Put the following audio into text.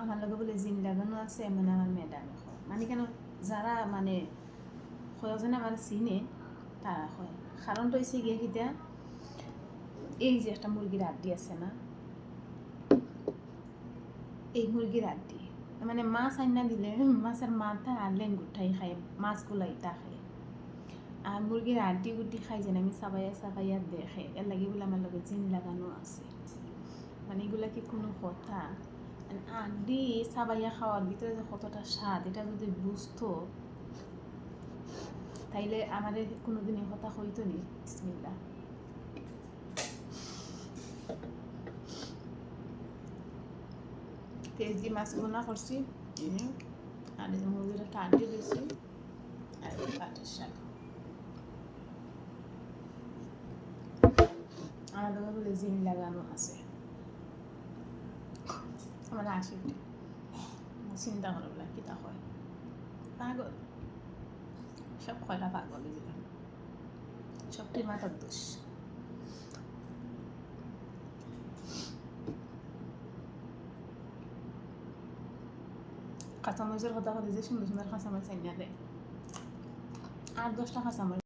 আমার লগে বলে জিন লাগানো আছে মানে আমার ম্যাডামে হয় মানে কেন যারা মানে কয়েকজন আমার চিনে তারা হয় কারণটা হয়েছে গিয়ে কিতা এই যে একটা মুরগির আড্ডি আছে না এই মুরগির আড্ডি মানে মাছ আইনা দিলে মাছের মাথা আর লেঙ্গুরটাই খায় মাছগুলো ইটা খায় আর মুরগির আড্ডি গুড্ডি খাই যেন আমি সাবাইয়া দেখে এর লাগে বলে আমার লগে জিন লাগানো আছে মানে এগুলা কি কোনো কথা আড্ডি সাবাইয়া খাওয়ার ভিতরে যে কতটা স্বাদ এটা যদি বুঝতো তাইলে আমাদের কোনোদিন এই কথা হইতো নি বিসমিল্লাহ তেজ দিয়ে মাছ বোনা করছি আর এই যে মুরগিটা টানিয়ে দিয়েছি আর পাটের শাক আমার লগে বলে জিন লাগানো আছে আমার আসে চিন্তা করো বলে কিতা হয় পাগল সব কয়টা পাগল এগুলো সবটির মাথার দোষ কাঁচামরিচের কথা বলে যে সুন্দর সুন্দর কাঁচামরিচ আনিয়া দেয় আর 10টা কাঁচামরিচ